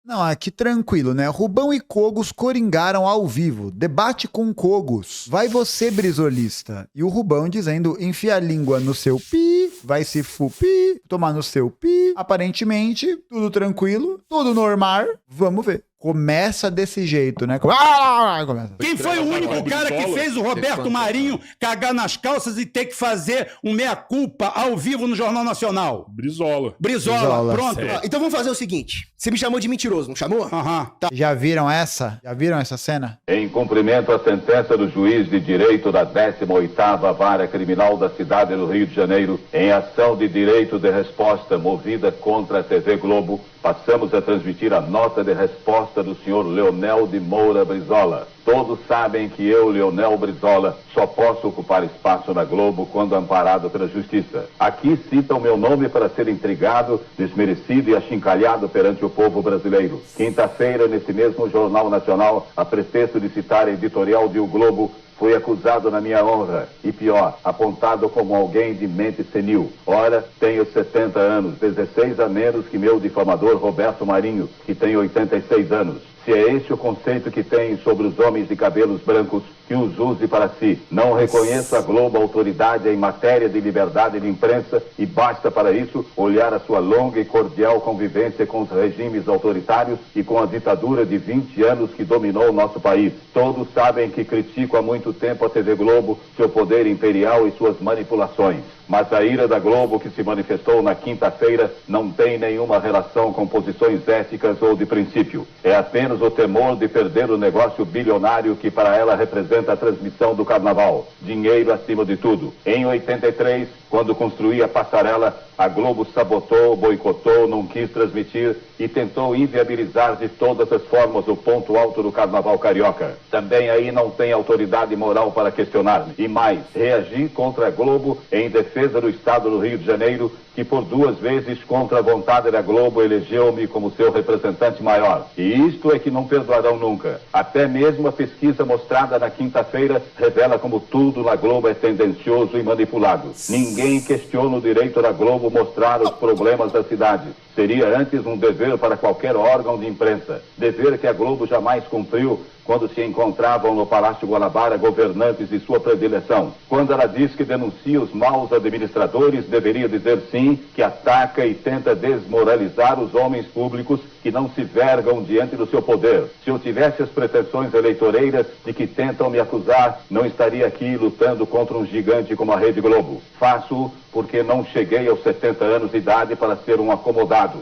Não, aqui tranquilo, né? Rubão e Cogos coringaram ao vivo. Debate com Cogos. Vai você, brisolista. E o Rubão dizendo, enfia a língua no seu pi, vai se fupi, tomar no seu pi. Aparentemente, tudo tranquilo, tudo normal. Vamos ver. Começa desse jeito, né? Começa. Quem foi o único cara que fez o Roberto Marinho cagar nas calças e ter que fazer um meia-culpa ao vivo no Jornal Nacional? Brizola. Brizola, pronto. Então vamos fazer o seguinte. Você me chamou de mentiroso, não chamou? Aham. Tá. Já viram essa? Já viram essa cena? Em cumprimento à sentença do juiz de direito da 18ª Vara Criminal da cidade do Rio de Janeiro, em ação de direito de resposta movida contra a TV Globo, passamos a transmitir a nota de resposta do senhor Leonel de Moura Brizola. Todos sabem que eu, Leonel Brizola, só posso ocupar espaço na Globo quando amparado pela justiça. Aqui citam meu nome para ser intrigado, desmerecido e achincalhado perante o povo brasileiro. Quinta-feira, nesse mesmo Jornal Nacional, a pretexto de citar a editorial de O Globo, fui acusado na minha honra e, pior, apontado como alguém de mente senil. Ora, tenho 70 anos, 16 a menos que meu difamador Roberto Marinho, que tem 86 anos. Se é este o conceito que tem sobre os homens de cabelos brancos, que os use para si. Não reconheço a Globo autoridade em matéria de liberdade de imprensa e basta para isso olhar a sua longa e cordial convivência com os regimes autoritários e com a ditadura de 20 anos que dominou o nosso país. Todos sabem que critico há muito tempo a TV Globo, seu poder imperial e suas manipulações. Mas a ira da Globo que se manifestou na quinta-feira não tem nenhuma relação com posições éticas ou de princípio. É apenas o temor de perder o negócio bilionário que para ela representa a transmissão do carnaval. Dinheiro acima de tudo. Em 83, quando construí a passarela, a Globo sabotou, boicotou, não quis transmitir e tentou inviabilizar de todas as formas o ponto alto do carnaval carioca. Também aí não tem autoridade moral para questionar-me. E mais, reagi contra a Globo em defesa do Estado do Rio de Janeiro, que por 2 vezes, contra a vontade da Globo, elegeu-me como seu representante maior. E isto é que não perdoarão nunca. Até mesmo a pesquisa mostrada na quinta-feira revela como tudo na Globo é tendencioso e manipulado. Ninguém questiona o direito da Globo mostrar os problemas da cidade. Seria antes um dever para qualquer órgão de imprensa. Dever que a Globo jamais cumpriu quando se encontravam no Palácio Guanabara governantes de sua predileção. Quando ela diz que denuncia os maus administradores, deveria dizer sim que ataca e tenta desmoralizar os homens públicos que não se vergam diante do seu poder. Se eu tivesse as pretensões eleitoreiras de que tentam me acusar, não estaria aqui lutando contra um gigante como a Rede Globo. Faço-o porque não cheguei aos 70 anos de idade para ser um acomodado.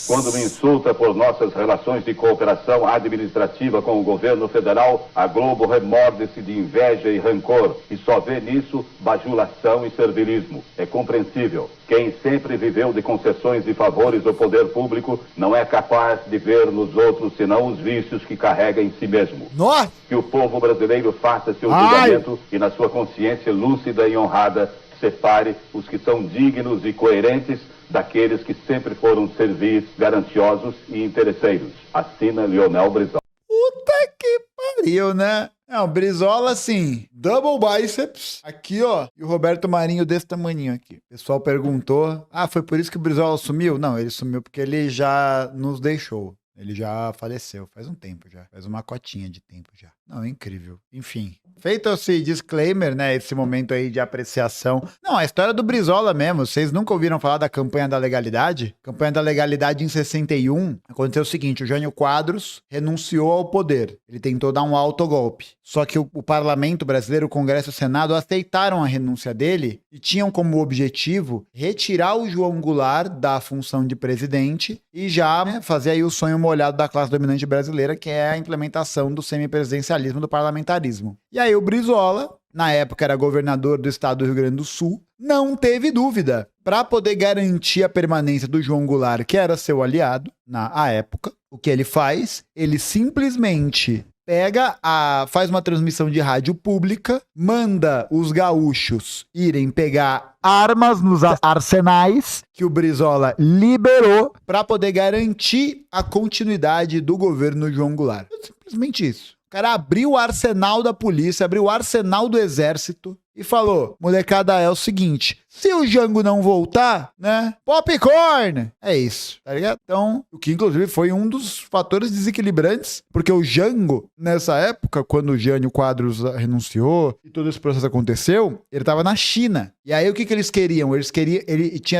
Quando me insulta por nossas relações de cooperação administrativa com o governo federal, a Globo remorde-se de inveja e rancor e só vê nisso bajulação e servilismo. É compreensível. Quem sempre viveu de concessões e favores ao poder público não é capaz de ver nos outros senão os vícios que carrega em si mesmo. Nossa! Que o povo brasileiro faça seu julgamento e na sua consciência lúcida e honrada separe os que são dignos e coerentes daqueles que sempre foram serviços, gananciosos e interesseiros. Assina Leonel Brizola. Puta que pariu, né? Não, Brizola, assim, double biceps, aqui, ó, e o Roberto Marinho desse tamaninho aqui. O pessoal perguntou, foi por isso que o Brizola sumiu? Não, ele sumiu porque ele já nos deixou. Ele já faleceu, faz um tempo já, faz uma cotinha de tempo já. Não, é incrível. Enfim, feito esse disclaimer, né, esse momento aí de apreciação. Não, a história do Brizola mesmo, vocês nunca ouviram falar da campanha da legalidade? Campanha da legalidade em 61, aconteceu o seguinte, o Jânio Quadros renunciou ao poder. Ele tentou dar um autogolpe. Só que o parlamento brasileiro, o Congresso e o Senado aceitaram a renúncia dele e tinham como objetivo retirar o João Goulart da função de presidente e já fazer aí o sonho molhado da classe dominante brasileira, que é a implementação do semipresidencialismo, do parlamentarismo. E aí o Brizola, na época era governador do estado do Rio Grande do Sul, não teve dúvida. Para poder garantir a permanência do João Goulart, que era seu aliado na época, o que ele faz? Ele simplesmente faz uma transmissão de rádio pública, manda os gaúchos irem pegar armas nos arsenais que o Brizola liberou para poder garantir a continuidade do governo João Goulart. Simplesmente isso. O cara abriu o arsenal da polícia, abriu o arsenal do exército e falou, molecada, é o seguinte, Se o Jango não voltar, né? Popcorn! É isso, tá ligado? Então, o que inclusive foi um dos fatores desequilibrantes, porque o Jango, nessa época, quando o Jânio Quadros renunciou e todo esse processo aconteceu, ele tava na China. E aí o que eles queriam?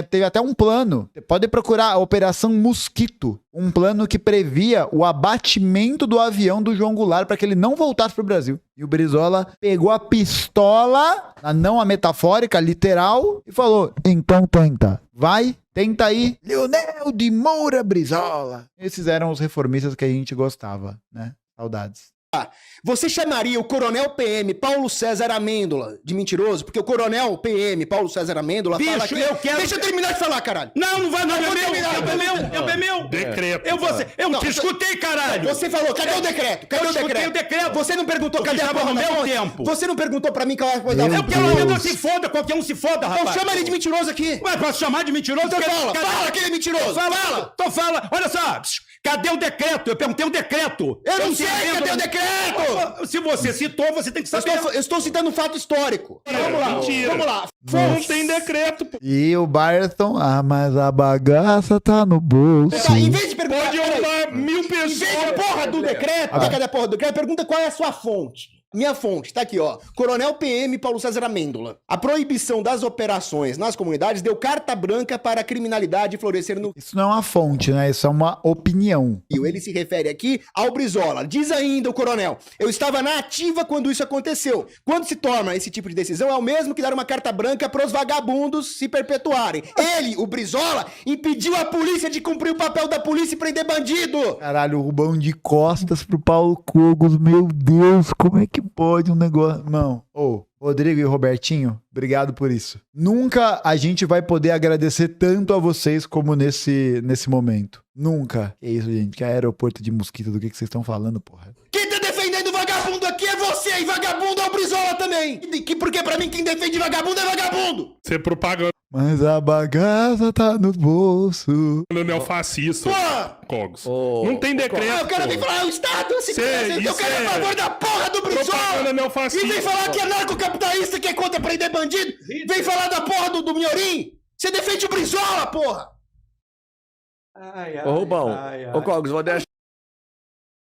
Teve até um plano. Você pode procurar a Operação Mosquito. Um plano que previa o abatimento do avião do João Goulart para que ele não voltasse pro Brasil. E o Brizola pegou a pistola, não a metafórica, a literal, e falou: então tenta. Vai, tenta aí. Leonel de Moura Brizola. Esses eram os reformistas que a gente gostava, né? Saudades. Você chamaria o Coronel PM Paulo César Amêndola de mentiroso? Porque o Coronel PM Paulo César Amêndola fala que... Deixa eu terminar de falar, caralho. Não vai, não, é meu. Decreto. Eu te escutei, caralho. Você falou, cadê o decreto? Cadê o decreto? O decreto. Você não perguntou cadê a estava porra no da meu fonte? tempo. Você não perguntou pra mim qual é a coisa da É porque ela se foda, qualquer um se foda, rapaz. Então chama ele de mentiroso aqui. Ué, posso chamar de mentiroso? Então fala que ele é mentiroso. Fala. Olha só, cadê o decreto? Eu perguntei o decreto. Eu não sei cadê o decreto. Se você citou, você tem que saber. Eu estou citando um fato histórico. Vamos lá. Não tem decreto, pô. E o Barton, mas a bagaça tá no bolso. Tá, em vez de perguntar... Pode arrumar 1000 pessoas. Em vez da porra do decreto, cadê a porra do decreto? Pergunta qual é a sua fonte. Minha fonte, tá aqui, ó. Coronel PM Paulo César Amêndola. A proibição das operações nas comunidades deu carta branca para a criminalidade florescer no... Isso não é uma fonte, né? Isso é uma opinião. Ele se refere aqui ao Brizola. Diz ainda o coronel: eu estava na ativa quando isso aconteceu. Quando se toma esse tipo de decisão, é o mesmo que dar uma carta branca para os vagabundos se perpetuarem. Ele, o Brizola, impediu a polícia de cumprir o papel da polícia e prender bandido. Caralho, o Rubão de costas pro Paulo Cogos. Meu Deus, como é que pode um negócio... Não. Rodrigo e Robertinho, obrigado por isso. Nunca a gente vai poder agradecer tanto a vocês como nesse momento. Nunca. Que isso, gente? Que é aeroporto de mosquito, do que vocês estão falando, porra? Quem tá defendendo vagabundo aqui é você, e vagabundo é o Brizola também. Porque pra mim quem defende vagabundo é vagabundo. Você propaganda Mas a bagaça tá no bolso. neofascista, Cogos. Não tem decreto. O cara vem falar, o Estado, assim, Sei, eu quero a favor da porra do propaganda Brizola. neofascista. E vem falar que é narcocapitalista, que é contra prender bandido. Vem falar da porra do Miorim. Você defende o Brizola, porra. Ô, Rubão, ô, Cogos, vou deixar.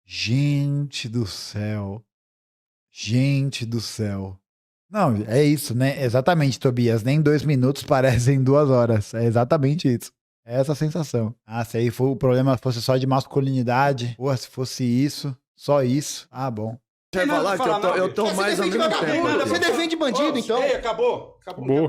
Gente do céu. Gente do céu. Não, é isso, né? Exatamente, Tobias. Nem 2 minutos parecem 2 horas. É exatamente isso. É essa a sensação. Se aí o problema fosse só de masculinidade. Porra, se fosse isso, só isso. Bom. Deixa eu falar que eu tô mais ou menos tempo. Você defende bandido, então. Acabou.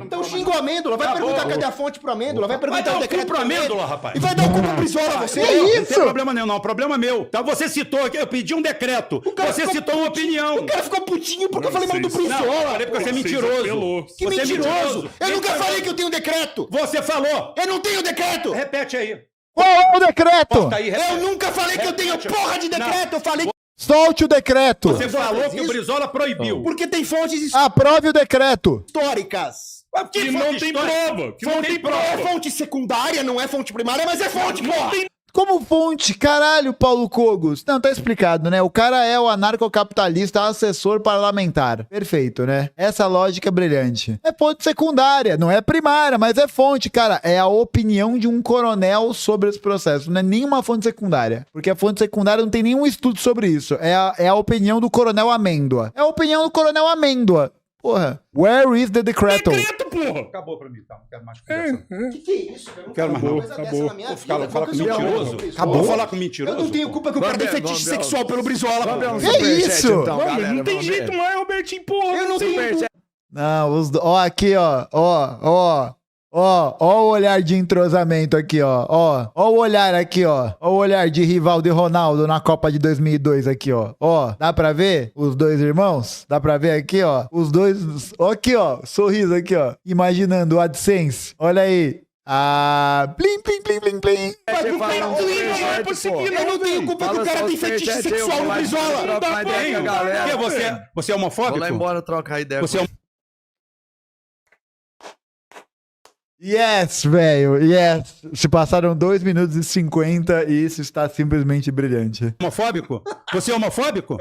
Então xinga o Amêndola. Vai perguntar cadê a fonte pro Amêndola. Vai perguntar o decreto pro Amêndola, rapaz. E vai dar o cu pro Brizola, você. Não tem problema nenhum, não. Problema meu. Então você citou aqui, eu pedi um decreto. Você citou uma opinião. O cara ficou putinho porque eu falei mal do Não, Brizola. eu falei porque você é mentiroso. Que Você é mentiroso. Eu nunca falei que eu tenho decreto. Você falou. Eu não tenho decreto. Repete aí. Qual é o decreto? Corta aí, repete. Eu nunca falei que eu tenho porra de decreto. Eu falei Solte o decreto. Você falou que o Brizola proibiu. porque tem fontes Aprove o decreto. históricas. Que não tem prova. Que não tem É prova. fonte secundária, não é fonte primária, mas é fonte, porra. Como fonte? Caralho, Paulo Cogos. Não, tá explicado, né? O cara é o anarcocapitalista assessor parlamentar. Perfeito, né? Essa lógica é brilhante. É fonte secundária, não é primária, mas é fonte, cara. É a opinião de um coronel sobre esse processo. Não é nenhuma fonte secundária. Porque a fonte secundária não tem nenhum estudo sobre isso. É a opinião do coronel Amêndoa. É a opinião do coronel Amêndoa. Porra. Where is the decreto? Decreto, porra. Acabou pra mim, tá? Não quero mais conversa. Que é isso? Eu não Quero mais não. Acabou. Vou falar com mentiroso. Acabou? Vou falar com mentiroso. Eu não tenho culpa que o cara tem fetiche sexual pelo Brizola. Vamos porra. ver um Que superchat, isso? então, Não, galera, não tem vamos jeito ver. mais, Robertinho, porra. Eu não tenho Superchat. Não, ó, aqui, ó. Ó o olhar de entrosamento aqui, ó. Ó o olhar aqui, ó. Ó o olhar de Rivaldo e Ronaldo na Copa de 2002 aqui, ó. Ó, dá pra ver os dois irmãos? Dá pra ver aqui, ó. Os dois, ó aqui, ó. Sorriso aqui, ó. Imaginando o AdSense. Olha aí. Plim, plim, plim, plim, plim. Você fala um superchat, pô. Eu não tenho culpa que o cara tem fetiche sexual no Brizola. Trocar ideia com a galera. Você é homofóbico? Vou lá embora trocar ideia Você com é Yes, velho, yes. Se passaram 2 minutos e 50 e isso está simplesmente brilhante. Homofóbico? Você é homofóbico?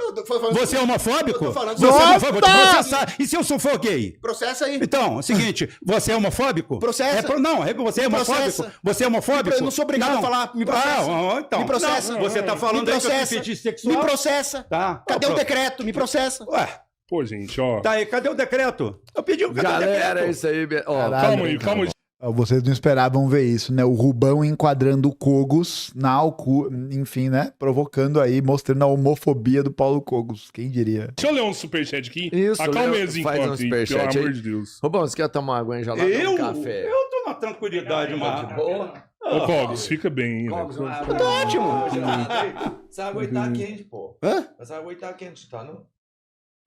Você é homofóbico? Você Nossa! é homofóbico? Vou te processar. E se eu sou gay? Processa aí. Então, é o seguinte, você é homofóbico? Processa. Não, você é homofóbico? Processa. Você é homofóbico? Eu não sou obrigado a falar, me processa. Então, me processa. Não, você tá falando aí que eu tenho fetiche sexual? Me processa. Tá. Cadê o decreto? Me processa. Ué, Pô, gente, ó. tá aí, cadê o decreto? Eu pedi cadê o Galera, decreto? é isso aí. Ó, Caralho, Calma aí. Vocês não esperavam ver isso, né? O Rubão enquadrando o Cogos enfim, né? Provocando aí, mostrando a homofobia do Paulo Cogos. Quem diria? Deixa eu ler um superchat aqui. Isso, Acalma Léo, eles faz enquanto um aí, superchat pelo aí. amor de Deus. Rubão, você quer tomar água em gelada ou um café? Eu tô na tranquilidade, mano. Ô, Cogos, fica bem ainda. Eu tô ótimo. Essa água aí tá quente, pô. Hã? Essa água aí tá quente, tá não?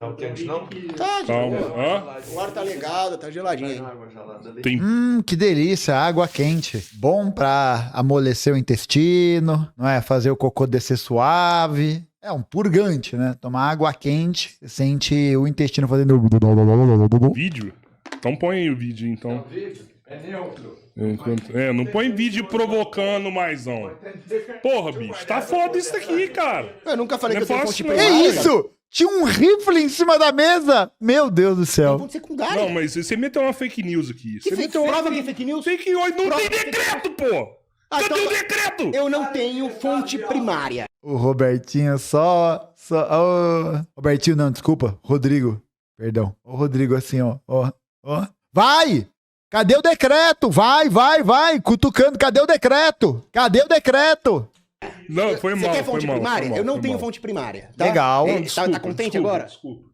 Tá quente não? Tá, Calma. Hã? o ar tá ligado, tá geladinho aí. Água gelada ali. Tem Que delícia, água quente. Bom pra amolecer o intestino, não é? Fazer o cocô descer suave. É um purgante, né? Tomar água quente, você sente o intestino fazendo... vídeo? Então põe aí o vídeo, então. É neutro. Não põe vídeo provocando mais não. Porra, bicho, tá foda isso aqui, cara. Eu nunca falei Não que eu é tenho fácil, fonte não. Que primária. isso? Tinha um rifle em cima da mesa? Meu Deus do Tem céu. fonte secundária. Não, mas você meteu uma fake news aqui. Que Você fake, meteu uma prova que é fake news? fake news. Não Prova tem que- decreto, pô! Ah, Cadê então- o decreto? Eu não tenho fonte primária. O Robertinho Robertinho não, desculpa. Rodrigo. Perdão. O Rodrigo assim, ó. Vai! Cadê o decreto? Vai! Cutucando, cadê o decreto? Cadê o decreto? Não, foi Você mal, quer foi fonte mal. primária? foi mal, Eu não foi tenho mal. fonte primária. Tá? Legal. Não, Tá desculpa, contente desculpa, agora? Desculpa.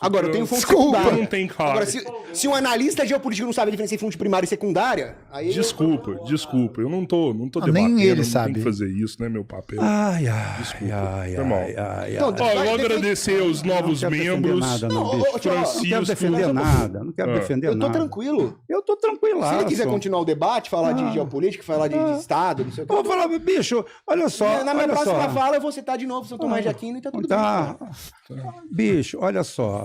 Agora, eu tenho fonte Desculpa. secundária. Não tem cara. Agora, se um analista geopolítico não sabe diferenciar fonte primária e secundária, aí... Desculpa. Eu não tô Não, debatendo. nem ele não sabe. tem que fazer isso, né, meu papel. Ai, Desculpa, foi mal. Não, Ó, eu vou agradecer aos novos Não quero defender membros. nada, não, Não, bicho. ô, tio, ó, Não quero defender nada, não quero defender Eu tô nada. tranquilo. Eu tô tranquilaço. Se ele quiser continuar o debate, falar de geopolítica, falar de Estado, não sei o que... Eu vou falar, bicho, olha só. Na minha olha próxima só. fala, eu vou citar de novo São Tomás de Aquino e tá tudo Tá. bem. Bicho, olha só.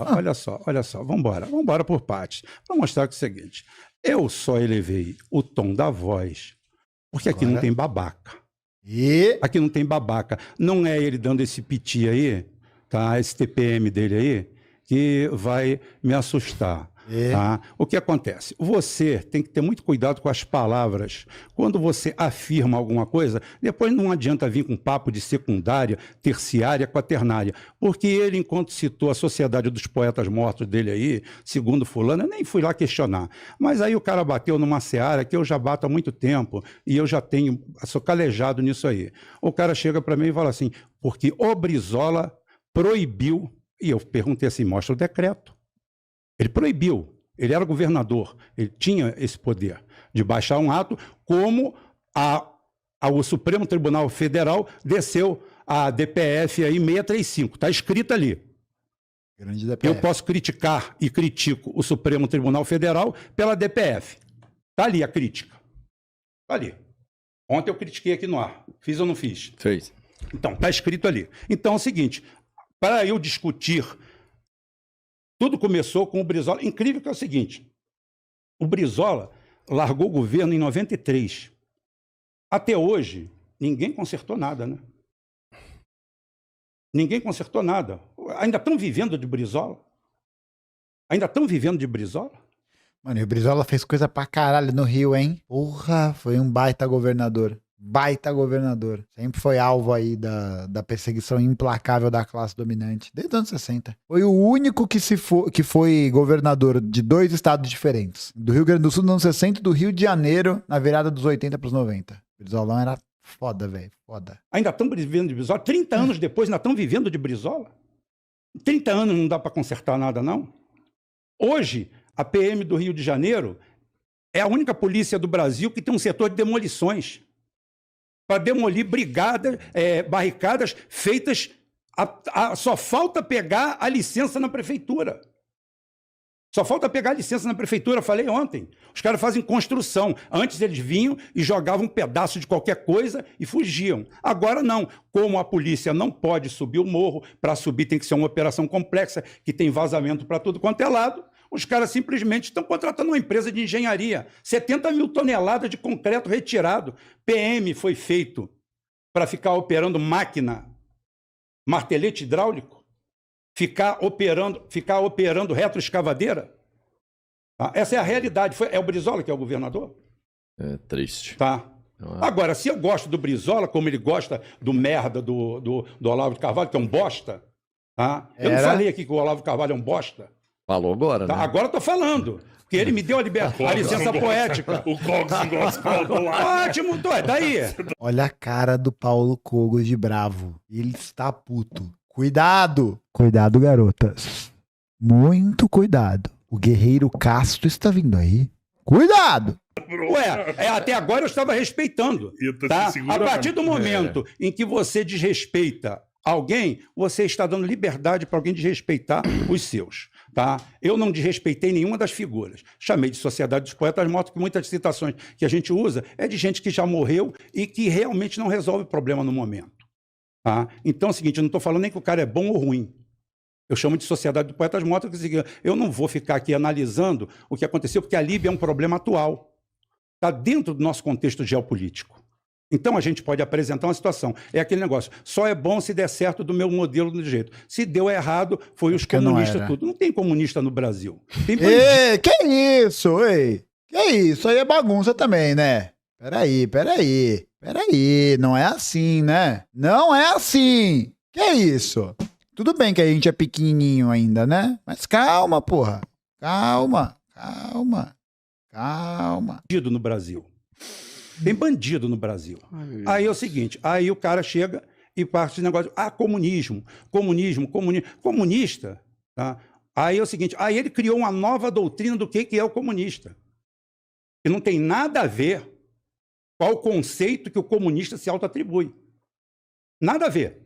Vambora por partes. Pra mostrar que é o seguinte, eu só elevei o tom da voz, porque aqui não tem babaca. E... Aqui não tem babaca. Não é ele dando esse piti aí, tá? Esse TPM dele aí, que vai me assustar. Tá? O que acontece? Você tem que ter muito cuidado com as palavras. Quando você afirma alguma coisa, depois não adianta vir com papo de secundária, terciária, quaternária. Porque ele, enquanto citou a Sociedade dos Poetas Mortos dele aí, segundo fulano, eu nem fui lá questionar. Mas aí o cara bateu numa seara que eu já bato há muito tempo e eu já sou calejado nisso aí. O cara chega para mim e fala assim, porque o Brizola proibiu, e eu perguntei assim, mostra o decreto. Ele proibiu, ele era governador, ele tinha esse poder de baixar um ato, como o Supremo Tribunal Federal desceu a DPF aí 635, está escrito ali. Grande DPF. Eu posso criticar e critico o Supremo Tribunal Federal pela DPF. Está ali a crítica. Está ali. Ontem eu critiquei aqui no ar. Fiz ou não fiz? Fez. Então, está escrito ali. Então é o seguinte, para eu discutir... Tudo começou com o Brizola. Incrível que é o seguinte, o Brizola largou o governo em 93. Até hoje, ninguém consertou nada, né? Ninguém consertou nada. Ainda estão vivendo de Brizola? Mano, e o Brizola fez coisa pra caralho no Rio, hein? Porra, foi um baita governador. Sempre foi alvo aí da perseguição implacável da classe dominante, desde os anos 60. Foi o único que foi governador de 2 estados diferentes. Do Rio Grande do Sul nos anos 60 e do Rio de Janeiro na virada dos 80 pros 90. O Brizolão era foda, velho. Foda. Ainda estão vivendo de Brizola? 30 anos depois ainda estão vivendo de Brizola? 30 anos não dá para consertar nada, não? Hoje, a PM do Rio de Janeiro é a única polícia do Brasil que tem um setor de demolições. Para demolir barricadas feitas... só falta pegar a licença na prefeitura. Falei ontem. Os caras fazem construção. Antes eles vinham e jogavam um pedaço de qualquer coisa e fugiam. Agora não. Como a polícia não pode subir o morro, para subir tem que ser uma operação complexa, que tem vazamento para tudo quanto é lado, Os caras simplesmente estão contratando uma empresa de engenharia. 70 mil toneladas de concreto retirado. PM foi feito para ficar operando máquina, martelete hidráulico, ficar operando retroescavadeira. Tá? Essa é a realidade. É o Brizola que é o governador? É triste. Tá. Agora, se eu gosto do Brizola, como ele gosta do merda do Olavo de Carvalho, que é um bosta, tá? Eu não falei aqui que o Olavo de Carvalho é um bosta. Falou agora, Tá? né? Agora eu tô falando. Porque ele me deu a licença poética. O Cogos não gosta do lado. Ótimo, daí. Olha a cara do Paulo Cogos de bravo. Ele está puto. Cuidado! Cuidado, garotas. Muito cuidado. O guerreiro Casto está vindo aí. Cuidado! Ué, até agora eu estava respeitando. Tá? A partir do momento em que você desrespeita alguém, você está dando liberdade para alguém desrespeitar os seus. Tá? Eu não desrespeitei nenhuma das figuras. Chamei de Sociedade dos Poetas Mortos, que muitas citações que a gente usa é de gente que já morreu e que realmente não resolve o problema no momento. Tá? Então é o seguinte, eu não estou falando nem que o cara é bom ou ruim. Eu chamo de Sociedade dos Poetas Mortos, que eu não vou ficar aqui analisando o que aconteceu, porque a Líbia é um problema atual. Está dentro do nosso contexto geopolítico. Então a gente pode apresentar uma situação. É aquele negócio, só é bom se der certo do meu modelo do jeito. Se deu errado, foi os comunistas tudo. Não tem comunista no Brasil. Tem Ei, que isso, ei? Que isso? Aí é bagunça também, né? Peraí. Não é assim, né? Não é assim. Que isso? Tudo bem que a gente é pequenininho ainda, né? Mas calma, porra. Calma. bandido no Brasil. Tem bandido no Brasil. Aí é o seguinte, aí o cara chega e parte de negócio, comunismo. Comunista, tá? Aí é o seguinte, aí ele criou uma nova doutrina do que é o comunista. Que não tem nada a ver com o conceito que o comunista se autoatribui. Nada a ver.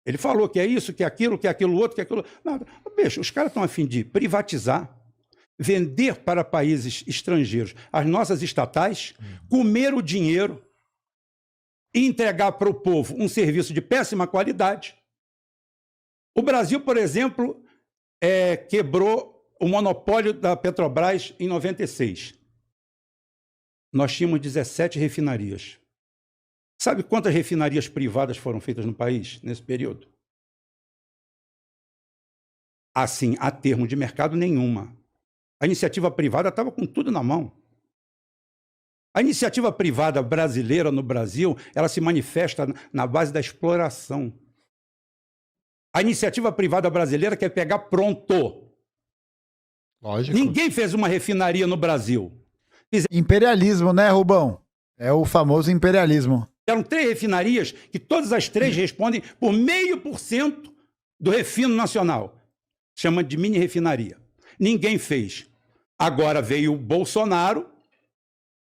Ele falou que é isso, que é aquilo outro, que é aquilo... Nada. Bicho, os caras estão a fim de privatizar, vender para países estrangeiros as nossas estatais, comer o dinheiro e entregar para o povo um serviço de péssima qualidade. O Brasil, por exemplo, quebrou o monopólio da Petrobras em 96. Nós tínhamos 17 refinarias. Sabe quantas refinarias privadas foram feitas no país nesse período? Assim, a termo de mercado, nenhuma. A iniciativa privada estava com tudo na mão. A iniciativa privada brasileira no Brasil, ela se manifesta na base da exploração. A iniciativa privada brasileira quer pegar pronto. Lógico. Ninguém fez uma refinaria no Brasil. Imperialismo, né, Rubão? É o famoso imperialismo. Eram 3 refinarias que todas as 3 respondem por 0,5% do refino nacional. Chama de mini refinaria. Ninguém fez. Agora veio o Bolsonaro,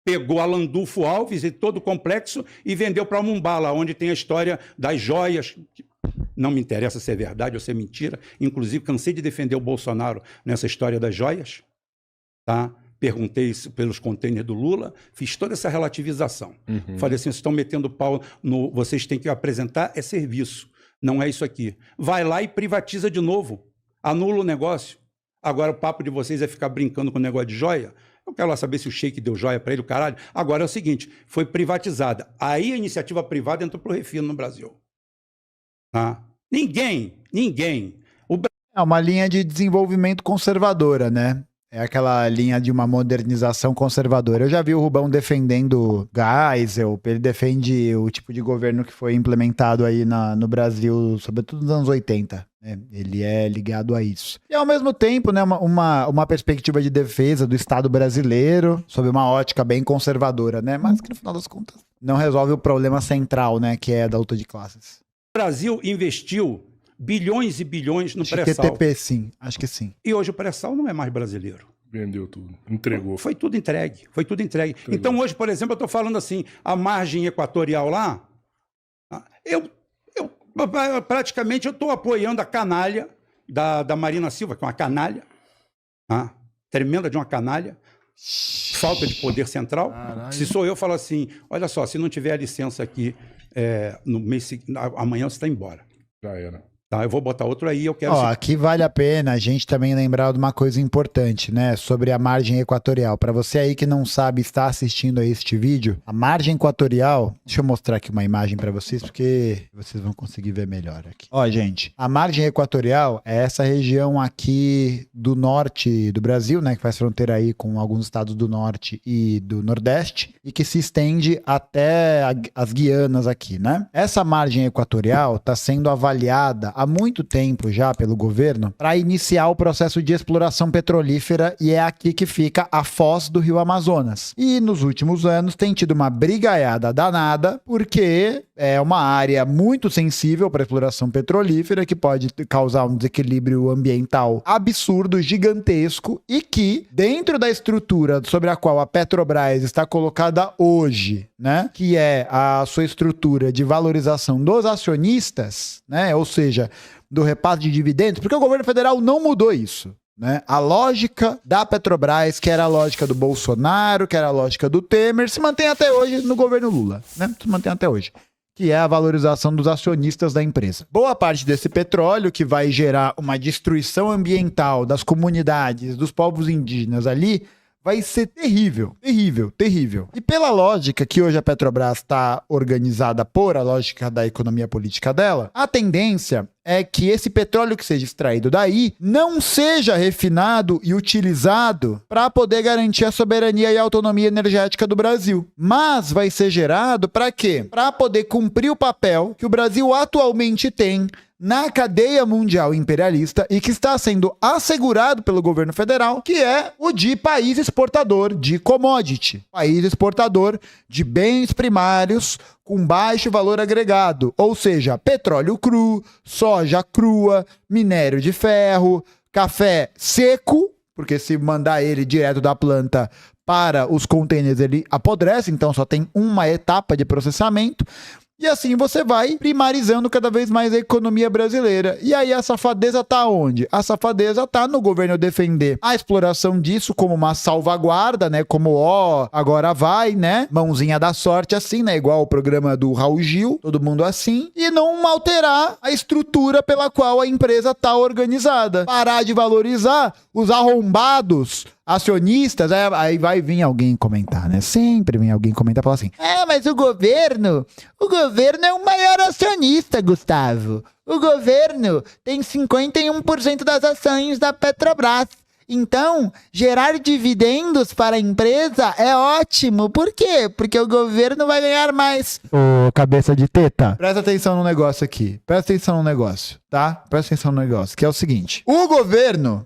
pegou a Landulfo Alves e todo o complexo e vendeu para Mumbala, onde tem a história das joias. Não me interessa se é verdade ou se é mentira. Inclusive, cansei de defender o Bolsonaro nessa história das joias. Tá? Perguntei isso pelos containers do Lula, fiz toda essa relativização. Falei assim, vocês estão metendo pau no... Vocês têm que apresentar serviço, não é isso aqui. Vai lá e privatiza de novo, anula o negócio. Agora o papo de vocês é ficar brincando com o negócio de joia. Eu quero lá saber se o Sheik deu joia para ele, o caralho. Agora é o seguinte, foi privatizada. Aí a iniciativa privada entrou para o refino no Brasil. Tá? Ninguém. É uma linha de desenvolvimento conservadora, né? É aquela linha de uma modernização conservadora. Eu já vi o Rubão defendendo Geisel, ele defende o tipo de governo que foi implementado aí no Brasil, sobretudo nos anos 80. Né? Ele é ligado a isso. E ao mesmo tempo, né, uma perspectiva de defesa do Estado brasileiro, sob uma ótica bem conservadora, né? Mas que no final das contas não resolve o problema central, né? Que é da luta de classes. O Brasil investiu bilhões e bilhões no Acho pré-sal. que TP, sim. Acho que sim. E hoje o pré-sal não é mais brasileiro. Vendeu tudo. Entregou. Foi tudo entregue. Então hoje, por exemplo, eu estou falando assim, a margem equatorial lá, eu praticamente estou apoiando a canalha da Marina Silva, que é uma canalha, tremenda de uma canalha, falta de poder central. Caralho. Se sou eu, falo assim, olha só, se não tiver a licença aqui no mês amanhã você está embora. Já era. Tá? Eu vou botar outro aí, eu quero... Ó, aqui vale a pena a gente também lembrar de uma coisa importante, né? Sobre a margem equatorial. Para você aí que não sabe, está assistindo a este vídeo, a margem equatorial... Deixa eu mostrar aqui uma imagem para vocês, porque vocês vão conseguir ver melhor aqui. Ó, gente, a margem equatorial é essa região aqui do norte do Brasil, né? Que faz fronteira aí com alguns estados do norte e do nordeste, e que se estende até as Guianas aqui, né? Essa margem equatorial está sendo avaliada há muito tempo já pelo governo para iniciar o processo de exploração petrolífera, e é aqui que fica a foz do Rio Amazonas. E nos últimos anos tem tido uma brigaiada danada, porque é uma área muito sensível para exploração petrolífera, que pode causar um desequilíbrio ambiental absurdo, gigantesco, e que, dentro da estrutura sobre a qual a Petrobras está colocada hoje, né, que é a sua estrutura de valorização dos acionistas, né, ou seja, do repasse de dividendos, porque o governo federal não mudou isso, né? A lógica da Petrobras, que era a lógica do Bolsonaro, que era a lógica do Temer, se mantém até hoje no governo Lula, né? Se mantém até hoje, que é a valorização dos acionistas da empresa. Boa parte desse petróleo, que vai gerar uma destruição ambiental das comunidades, dos povos indígenas ali, vai ser terrível, terrível, terrível. E pela lógica que hoje a Petrobras está organizada por a lógica da economia política dela, a tendência é que esse petróleo que seja extraído daí não seja refinado e utilizado para poder garantir a soberania e a autonomia energética do Brasil. Mas vai ser gerado para quê? Para poder cumprir o papel que o Brasil atualmente tem na cadeia mundial imperialista e que está sendo assegurado pelo governo federal, que é o de país exportador de commodity, país exportador de bens primários com baixo valor agregado, ou seja, petróleo cru, soja crua, minério de ferro, café seco, porque se mandar ele direto da planta para os containers ele apodrece, então só tem uma etapa de processamento. E assim você vai primarizando cada vez mais a economia brasileira. E aí a safadeza tá onde? A safadeza tá no governo defender a exploração disso como uma salvaguarda, né? Como, ó, agora vai, né? Mãozinha da sorte assim, né? Igual o programa do Raul Gil, todo mundo assim. E não alterar a estrutura pela qual a empresa tá organizada. Parar de valorizar os arrombados acionistas, aí vai vir alguém comentar, né? Sempre vem alguém comentar e falar assim: mas o governo é o maior acionista, Gustavo. O governo tem 51% das ações da Petrobras. Então, gerar dividendos para a empresa é ótimo. Por quê? Porque o governo vai ganhar mais. Ô, cabeça de teta, presta atenção no negócio aqui. Presta atenção no negócio, tá? Presta atenção no negócio, que é o seguinte. O governo,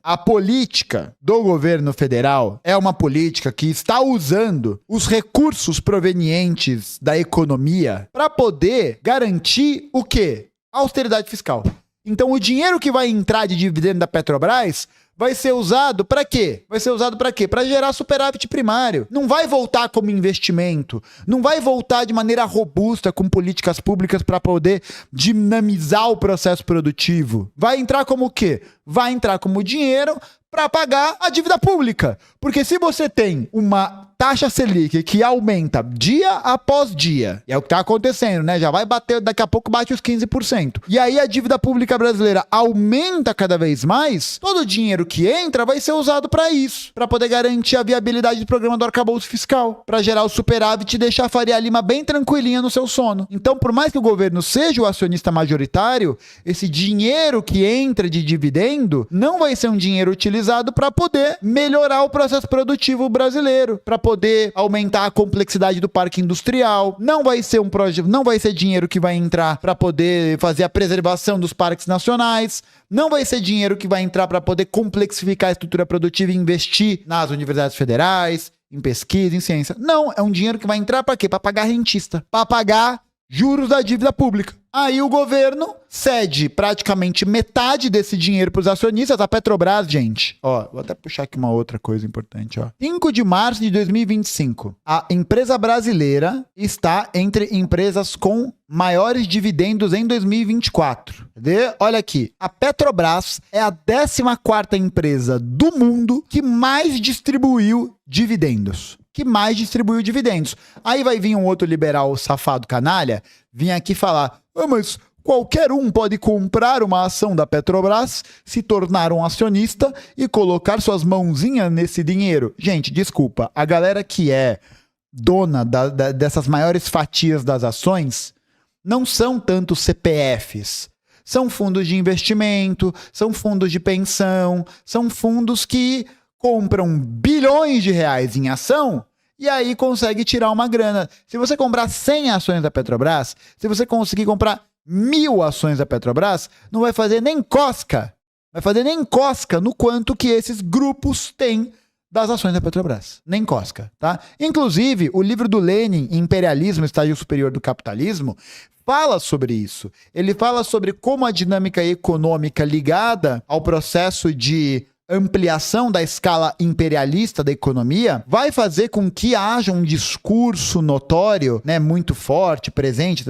a política do governo federal é uma política que está usando os recursos provenientes da economia para poder garantir o quê? A austeridade fiscal. Então, o dinheiro que vai entrar de dividendo da Petrobras vai ser usado para quê? Vai ser usado para quê? Para gerar superávit primário. Não vai voltar como investimento. Não vai voltar de maneira robusta com políticas públicas para poder dinamizar o processo produtivo. Vai entrar como o quê? Vai entrar como dinheiro para pagar a dívida pública. Porque se você tem uma taxa Selic que aumenta dia após dia, e é o que está acontecendo, né? Já vai bater, daqui a pouco bate os 15%. E aí a dívida pública brasileira aumenta cada vez mais, todo o dinheiro que entra vai ser usado para isso, para poder garantir a viabilidade do programa do arcabouço fiscal, para gerar o superávit e deixar a Faria Lima bem tranquilinha no seu sono. Então, por mais que o governo seja o acionista majoritário, esse dinheiro que entra de dividendo não vai ser um dinheiro utilizado para poder melhorar o processo produtivo brasileiro, para poder aumentar a complexidade do parque industrial. Não vai ser um projeto, não vai ser dinheiro que vai entrar para poder fazer a preservação dos parques nacionais. Não vai ser dinheiro que vai entrar para poder complexificar a estrutura produtiva e investir nas universidades federais, em pesquisa, em ciência. Não, é um dinheiro que vai entrar para quê? Para pagar rentista, para pagar juros da dívida pública. Aí o governo cede praticamente metade desse dinheiro para os acionistas. A Petrobras, gente, ó, vou até puxar aqui uma outra coisa importante, ó. 5 de março de 2025, a empresa brasileira está entre empresas com maiores dividendos em 2024. Cadê? Olha aqui, a Petrobras é a 14ª empresa do mundo que mais distribuiu dividendos. Aí vai vir um outro liberal safado canalha, vir aqui falar: mas qualquer um pode comprar uma ação da Petrobras, se tornar um acionista e colocar suas mãozinhas nesse dinheiro. Gente, desculpa, a galera que é dona dessas maiores fatias das ações não são tanto CPFs. São fundos de investimento, são fundos de pensão, são fundos que compram bilhões de reais em ação e aí consegue tirar uma grana. Se você comprar 100 ações da Petrobras, se você conseguir comprar 1000 ações da Petrobras, não vai fazer nem cosca. Vai fazer nem cosca no quanto que esses grupos têm das ações da Petrobras. Nem cosca, tá? Inclusive, o livro do Lenin, Imperialismo, Estágio Superior do Capitalismo, fala sobre isso. Ele fala sobre como a dinâmica econômica ligada ao processo de ampliação da escala imperialista da economia vai fazer com que haja um discurso notório, né, muito forte, presente,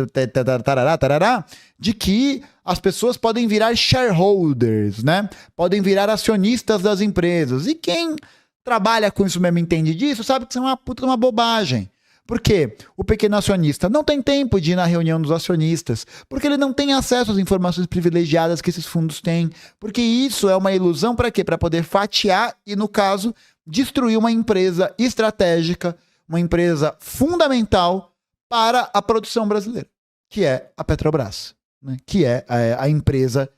tarará, de que as pessoas podem virar shareholders, né? Podem virar acionistas das empresas. E quem trabalha com isso mesmo, entende disso, sabe que isso é uma puta de uma bobagem. Por quê? O pequeno acionista não tem tempo de ir na reunião dos acionistas, porque ele não tem acesso às informações privilegiadas que esses fundos têm, porque isso é uma ilusão para quê? Para poder fatiar e, no caso, destruir uma empresa estratégica, uma empresa fundamental para a produção brasileira, que é a Petrobras, né? Que é a empresa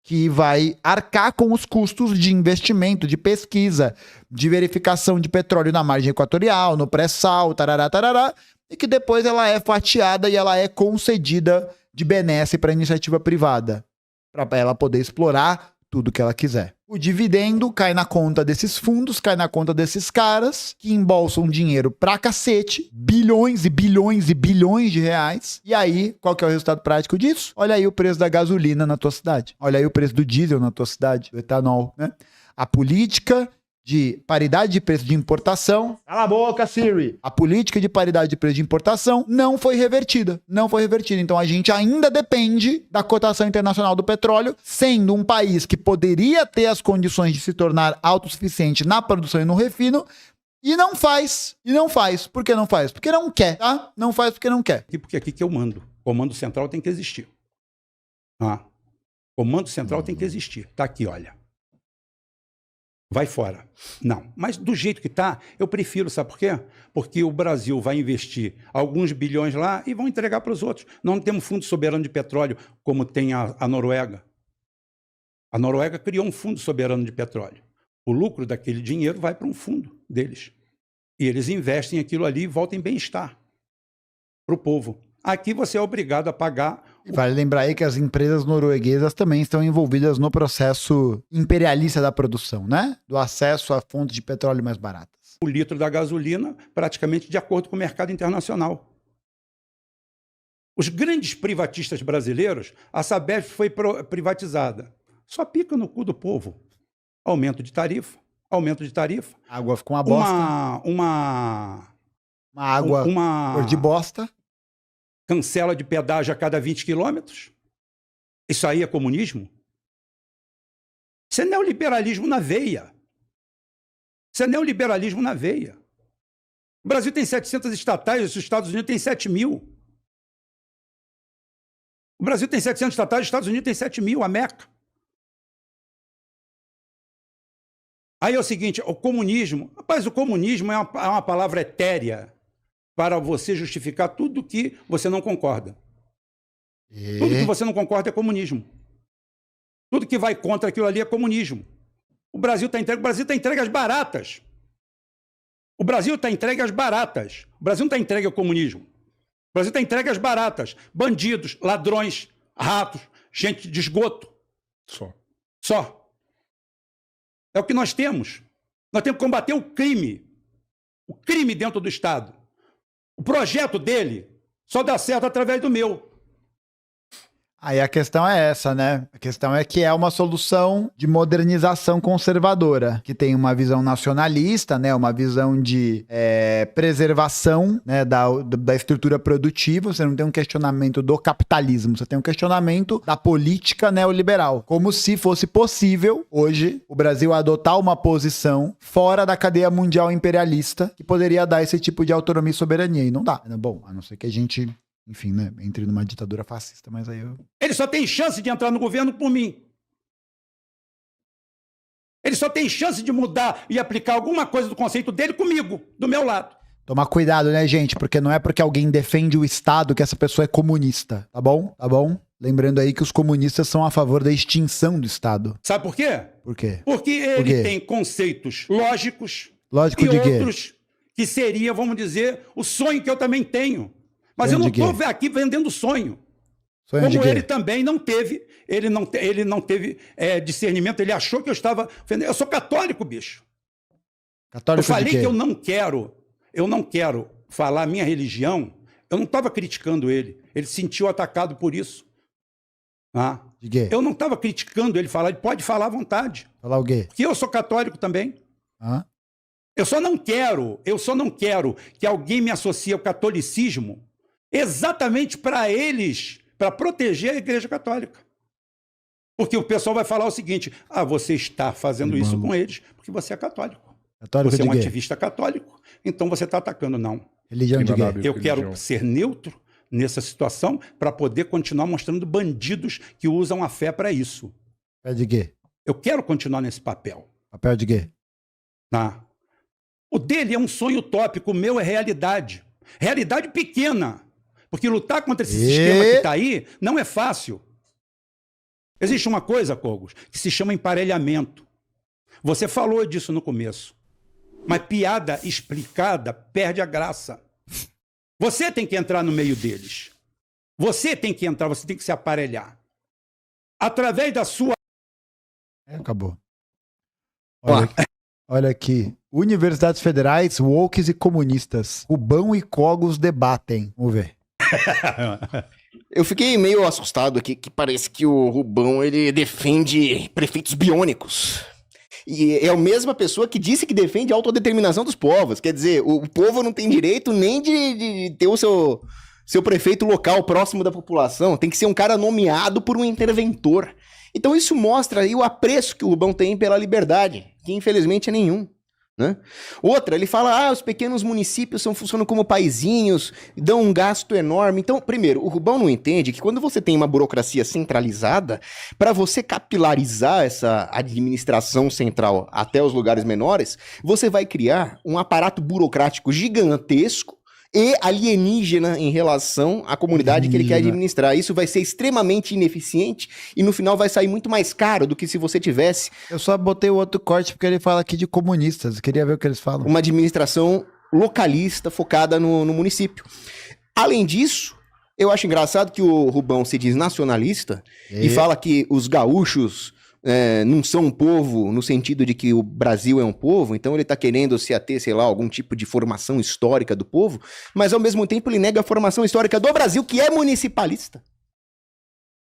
que vai arcar com os custos de investimento, de pesquisa, de verificação de petróleo na margem equatorial, no pré-sal, tarará, e que depois ela é fatiada e ela é concedida de benesse para a iniciativa privada, para ela poder explorar tudo que ela quiser. O dividendo cai na conta desses fundos, cai na conta desses caras que embolsam dinheiro pra cacete, bilhões e bilhões e bilhões de reais. E aí, qual que é o resultado prático disso? Olha aí o preço da gasolina na tua cidade. Olha aí o preço do diesel na tua cidade, do etanol, né? A política de paridade de preço de importação. Cala a boca, Siri! A política de paridade de preço de importação não foi revertida. Não foi revertida. Então a gente ainda depende da cotação internacional do petróleo, sendo um país que poderia ter as condições de se tornar autossuficiente na produção e no refino, e não faz. E não faz. Por que não faz? Porque não quer, tá? Não faz porque não quer. Porque aqui que eu mando. Comando central tem que existir. Ah. Comando central tem que existir. Tá aqui, olha. Vai fora. Não. Mas do jeito que está, eu prefiro, sabe por quê? Porque o Brasil vai investir alguns bilhões lá e vão entregar para os outros. Não temos fundo soberano de petróleo como tem a Noruega. A Noruega criou um fundo soberano de petróleo. O lucro daquele dinheiro vai para um fundo deles. E eles investem aquilo ali e voltam em bem-estar para o povo. Aqui você é obrigado a pagar. Vale lembrar aí que as empresas norueguesas também estão envolvidas no processo imperialista da produção, né? Do acesso a fontes de petróleo mais baratas. O litro da gasolina praticamente de acordo com o mercado internacional. Os grandes privatistas brasileiros, a Sabesp foi privatizada. Só pica no cu do povo. Aumento de tarifa. A água ficou uma bosta. Uma água cor de bosta. Cancela de pedágio a cada 20 quilômetros. Isso aí é comunismo? Isso é neoliberalismo na veia. O Brasil tem 700 estatais, os Estados Unidos tem 7 mil. O Brasil tem 700 estatais, os Estados Unidos tem 7 mil, a Meca. Aí é o seguinte, o comunismo... Rapaz, o comunismo é uma palavra etérea para você justificar tudo que você não concorda. Tudo que você não concorda é comunismo. Tudo que vai contra aquilo ali é comunismo. O Brasil está entregue às baratas. O Brasil está entregue às baratas. O Brasil não está entregue ao comunismo. O Brasil está entregue às baratas. Bandidos, ladrões, ratos, gente de esgoto. Só. É o que nós temos. Nós temos que combater o crime. O crime dentro do Estado. O projeto dele só dá certo através do meu. Aí a questão é essa, né? A questão é que é uma solução de modernização conservadora, que tem uma visão nacionalista, né? Uma visão de preservação, né? Da estrutura produtiva. Você não tem um questionamento do capitalismo, você tem um questionamento da política neoliberal. Como se fosse possível, hoje, o Brasil adotar uma posição fora da cadeia mundial imperialista que poderia dar esse tipo de autonomia e soberania. E não dá. Bom, a não ser que a gente enfim, né, entre numa ditadura fascista, mas aí eu... Ele só tem chance de entrar no governo por mim. Ele só tem chance de mudar e aplicar alguma coisa do conceito dele comigo, do meu lado. Tomar cuidado, né, gente? Porque não é porque alguém defende o Estado que essa pessoa é comunista, tá bom? Tá bom? Lembrando aí que os comunistas são a favor da extinção do Estado. Sabe por quê? Por quê? Porque ele tem conceitos lógicos Lógico e de quê? outros que seria, vamos dizer, o sonho que eu também tenho. Mas Sonho eu não de estou quê? aqui vendendo sonho. Sonho de Como quê? ele também não teve, discernimento, ele achou que eu estava... Eu sou católico, bicho. Católico Eu falei de quê? que eu não quero falar a minha religião, eu não estava criticando ele. Ele se sentiu atacado por isso. Ah, De quê? eu não estava criticando ele, ele pode falar à vontade. Falar o quê? Porque eu sou católico também. Hã? Eu só não quero que alguém me associe ao catolicismo exatamente para eles, para proteger a Igreja Católica. Porque o pessoal vai falar o seguinte: você está fazendo isso com eles porque você é católico. Católico Você é um de quê? ativista católico, então você está atacando. Não. Religião de quê? Eu quero ser neutro nessa situação para poder continuar mostrando bandidos que usam a fé para isso. Papel de quê? Eu quero continuar nesse papel. Papel de quê? Tá? O dele é um sonho utópico, o meu é realidade. Realidade pequena. Porque lutar contra esse sistema que está aí não é fácil. Existe uma coisa, Cogos, que se chama emparelhamento. Você falou disso no começo. Mas piada explicada perde a graça. Você tem que entrar no meio deles. Você tem que entrar, você tem que se aparelhar. Através da sua... Acabou. Olha aqui. Universidades federais, wokes e comunistas. Rubão e Cogos debatem. Vamos ver. Eu fiquei meio assustado aqui, que parece que o Rubão, ele defende prefeitos biônicos. E é a mesma pessoa que disse que defende a autodeterminação dos povos. Quer dizer, o povo não tem direito nem de ter o seu prefeito local próximo da população. Tem que ser um cara nomeado por um interventor. Então isso mostra aí o apreço que o Rubão tem pela liberdade, que infelizmente é nenhum. Né? Outra, ele fala, os pequenos municípios funcionam como paizinhos, dão um gasto enorme. Então, primeiro, o Rubão não entende que quando você tem uma burocracia centralizada, para você capilarizar essa administração central até os lugares menores, você vai criar um aparato burocrático gigantesco e alienígena em relação à comunidade que ele quer administrar. Isso vai ser extremamente ineficiente e no final vai sair muito mais caro do que se você tivesse... Eu só botei o outro corte porque ele fala aqui de comunistas. Queria ver o que eles falam. Uma administração localista focada no município. Além disso, eu acho engraçado que o Rubão se diz nacionalista e fala que os gaúchos não são um povo no sentido de que o Brasil é um povo, então ele está querendo se ater, sei lá, algum tipo de formação histórica do povo, mas ao mesmo tempo ele nega a formação histórica do Brasil, que é municipalista.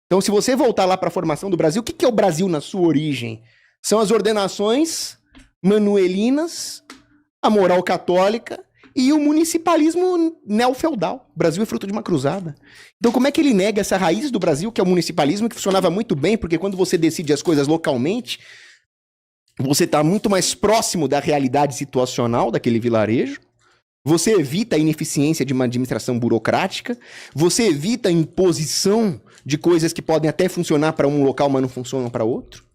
Então se você voltar lá para a formação do Brasil, o que é o Brasil na sua origem? São as ordenações manuelinas, a moral católica e o municipalismo neofeudal. O Brasil é fruto de uma cruzada. Então como é que ele nega essa raiz do Brasil, que é o municipalismo, que funcionava muito bem, porque quando você decide as coisas localmente, você está muito mais próximo da realidade situacional daquele vilarejo, você evita a ineficiência de uma administração burocrática, você evita a imposição de coisas que podem até funcionar para um local, mas não funcionam para outro.